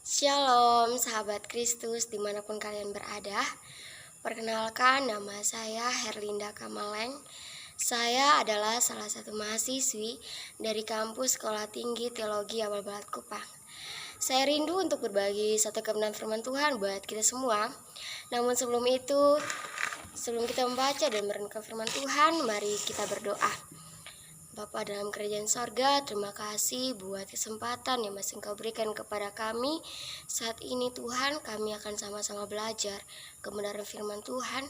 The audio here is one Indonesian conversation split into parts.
Shalom sahabat Kristus dimanapun kalian berada. Perkenalkan, nama saya Herlinda Kamaleng. Saya adalah salah satu mahasiswi dari kampus Sekolah Tinggi Teologi Awal Balat Kupang. Saya rindu untuk berbagi satu kebenaran firman Tuhan buat kita semua. Namun sebelum kita membaca dan merenungkan firman Tuhan, mari kita berdoa. Bapa dalam kerajaan sorga, terima kasih buat kesempatan yang masih Engkau berikan kepada kami. Saat ini Tuhan, kami akan sama-sama belajar kebenaran firman Tuhan.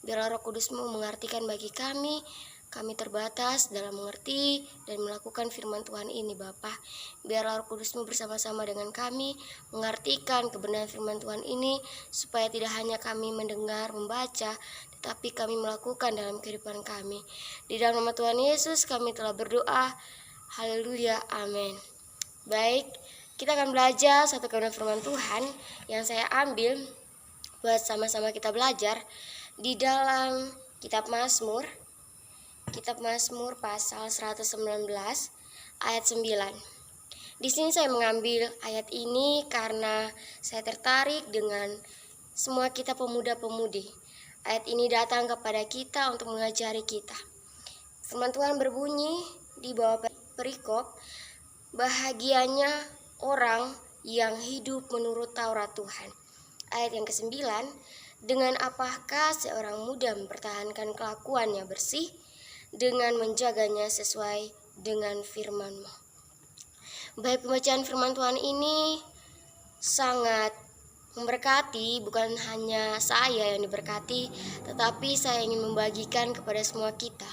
Biarlah Roh Kudus-Mu mengartikan bagi kami. Kami terbatas dalam mengerti dan melakukan firman Tuhan ini, Bapa. Biarlah Roh Kudus-Mu bersama-sama dengan kami mengartikan kebenaran firman Tuhan ini, supaya tidak hanya kami mendengar, membaca, tetapi kami melakukan dalam kehidupan kami. Di dalam nama Tuhan Yesus kami telah berdoa. Haleluya, amin. Baik, kita akan belajar satu kebenaran firman Tuhan yang saya ambil buat sama-sama kita belajar di dalam kitab Mazmur. Kitab Mazmur pasal 119 ayat 9. Di sini saya mengambil ayat ini karena saya tertarik dengan semua kita pemuda-pemudi. Ayat ini datang kepada kita untuk mengajari kita. Firman Tuhan berbunyi di bawah perikop, bahagianya orang yang hidup menurut Taurat Tuhan. Ayat yang ke-9, dengan apakah seorang muda mempertahankan kelakuannya bersih, dengan menjaganya sesuai dengan firman-Mu. Baik, pembacaan firman Tuhan ini sangat memberkati. Bukan hanya saya yang diberkati, tetapi saya ingin membagikan kepada semua kita.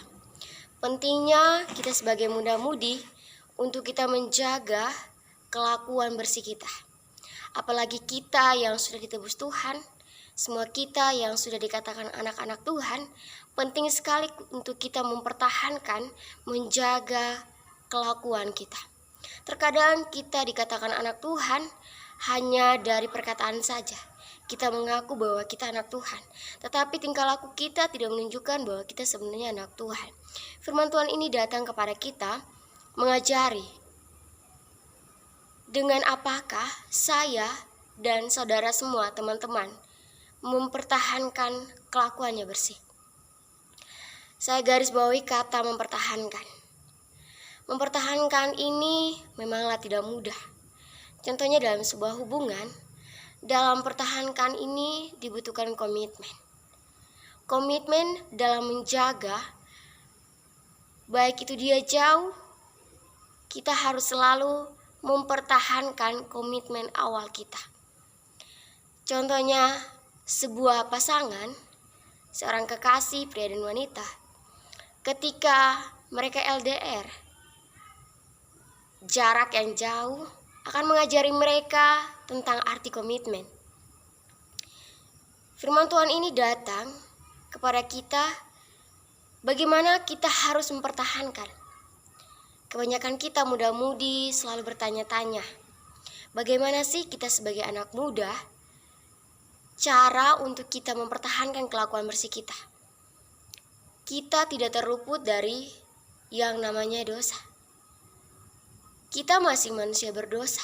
Pentingnya kita sebagai muda-mudi untuk kita menjaga kelakuan bersih kita. Apalagi kita yang sudah ditebus Tuhan, semua kita yang sudah dikatakan anak-anak Tuhan, penting sekali untuk kita mempertahankan, menjaga kelakuan kita. Terkadang kita dikatakan anak Tuhan hanya dari perkataan saja. Kita mengaku bahwa kita anak Tuhan, tetapi tingkah laku kita tidak menunjukkan bahwa kita sebenarnya anak Tuhan. Firman Tuhan ini datang kepada kita mengajari dengan apakah saya dan saudara semua, teman-teman, mempertahankan kelakuannya bersih. Saya garis bawahi kata mempertahankan. Mempertahankan ini memanglah tidak mudah. Contohnya dalam sebuah hubungan, dalam pertahankan ini dibutuhkan komitmen. Komitmen dalam menjaga, baik itu dia jauh, kita harus selalu mempertahankan komitmen awal kita. Contohnya sebuah pasangan, seorang kekasih pria dan wanita, ketika mereka LDR, jarak yang jauh akan mengajari mereka tentang arti komitmen. Firman Tuhan ini datang kepada kita bagaimana kita harus mempertahankan. Kebanyakan kita muda-mudi selalu bertanya-tanya, bagaimana sih kita sebagai anak muda cara untuk kita mempertahankan kelakuan bersih kita. Kita tidak terluput dari yang namanya dosa. Kita masih manusia berdosa.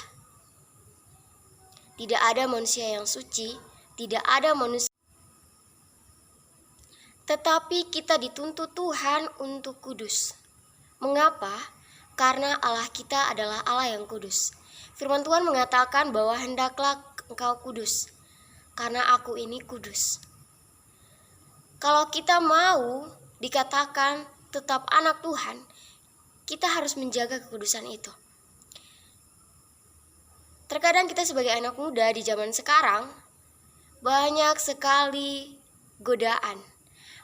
Tidak ada manusia yang suci, tidak ada manusia. Tetapi kita dituntut Tuhan untuk kudus. Mengapa? Karena Allah kita adalah Allah yang kudus. Firman Tuhan mengatakan bahwa hendaklah engkau kudus, karena aku ini kudus. Kalau kita mau dikatakan tetap anak Tuhan, kita harus menjaga kekudusan itu. Terkadang kita sebagai anak muda di zaman sekarang, banyak sekali godaan,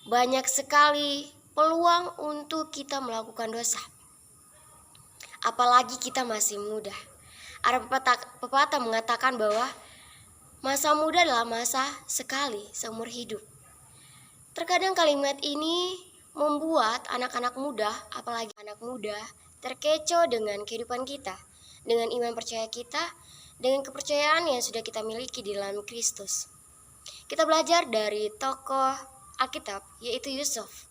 banyak sekali peluang untuk kita melakukan dosa. Apalagi kita masih muda. Ada pepatah mengatakan bahwa masa muda adalah masa sekali seumur hidup. Terkadang kalimat ini membuat anak-anak muda, apalagi anak muda, terkecoh dengan kehidupan kita, dengan iman percaya kita, dengan kepercayaan yang sudah kita miliki di dalam Kristus. Kita belajar dari tokoh Alkitab, yaitu Yusuf.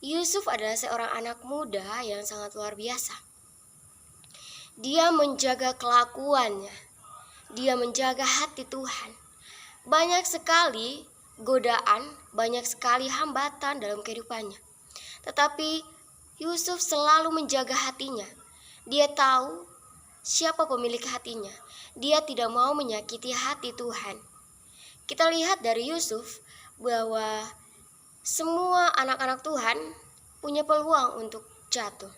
Yusuf adalah seorang anak muda yang sangat luar biasa. Dia menjaga kelakuannya. dia menjaga hati Tuhan. Banyak sekali godaan, banyak sekali hambatan dalam kehidupannya. Tetapi Yusuf selalu menjaga hatinya. Dia tahu siapa pemilik hatinya. Dia tidak mau menyakiti hati Tuhan. Kita lihat dari Yusuf bahwa semua anak-anak Tuhan punya peluang untuk jatuh.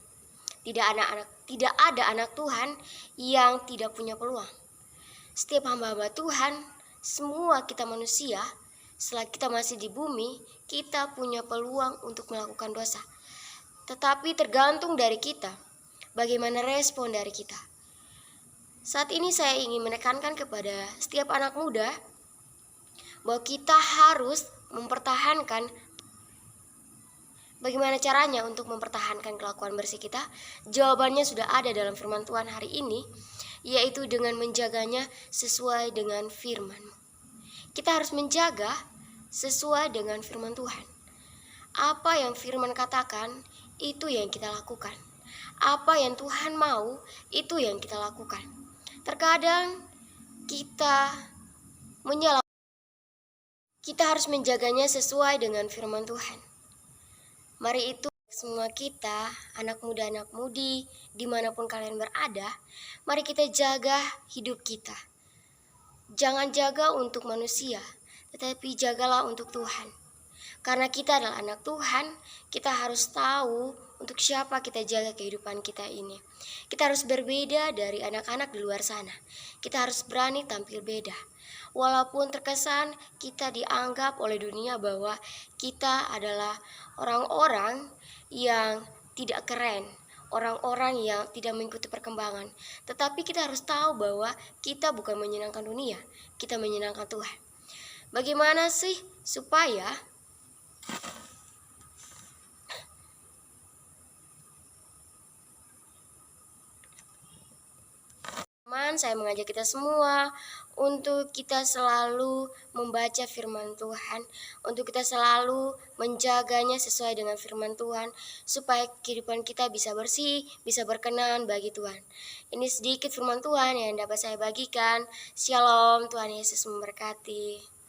Tidak ada anak Tuhan yang tidak punya peluang. Setiap hamba-hamba Tuhan, semua kita manusia, selagi kita masih di bumi, kita punya peluang untuk melakukan dosa. Tetapi tergantung dari kita, bagaimana respon dari kita. Saat ini saya ingin menekankan kepada setiap anak muda bahwa kita harus mempertahankan. Bagaimana caranya untuk mempertahankan kelakuan bersih kita? Jawabannya sudah ada dalam firman Tuhan hari ini, yaitu dengan menjaganya sesuai dengan firman. Kita harus menjaga sesuai dengan firman Tuhan. Apa yang firman katakan, itu yang kita lakukan. Apa yang Tuhan mau, itu yang kita lakukan. Terkadang kita harus menjaganya sesuai dengan firman Tuhan. Mari itu semua kita, anak muda, anak mudi, dimanapun kalian berada, mari kita jaga hidup kita. Jangan jaga untuk manusia, tetapi jagalah untuk Tuhan. Karena kita adalah anak Tuhan, kita harus tahu untuk siapa kita jaga kehidupan kita ini. Kita harus berbeda dari anak-anak di luar sana. Kita harus berani tampil beda. Walaupun terkesan kita dianggap oleh dunia bahwa kita adalah orang-orang yang tidak keren, orang-orang yang tidak mengikuti perkembangan. Tetapi kita harus tahu bahwa kita bukan menyenangkan dunia, kita menyenangkan Tuhan. Bagaimana sih supaya saya mengajak kita semua untuk kita selalu membaca firman Tuhan, untuk kita selalu menjaganya sesuai dengan firman Tuhan, supaya kehidupan kita bisa bersih, bisa berkenan bagi Tuhan. Ini sedikit firman Tuhan yang dapat saya bagikan. Shalom, Tuhan Yesus memberkati.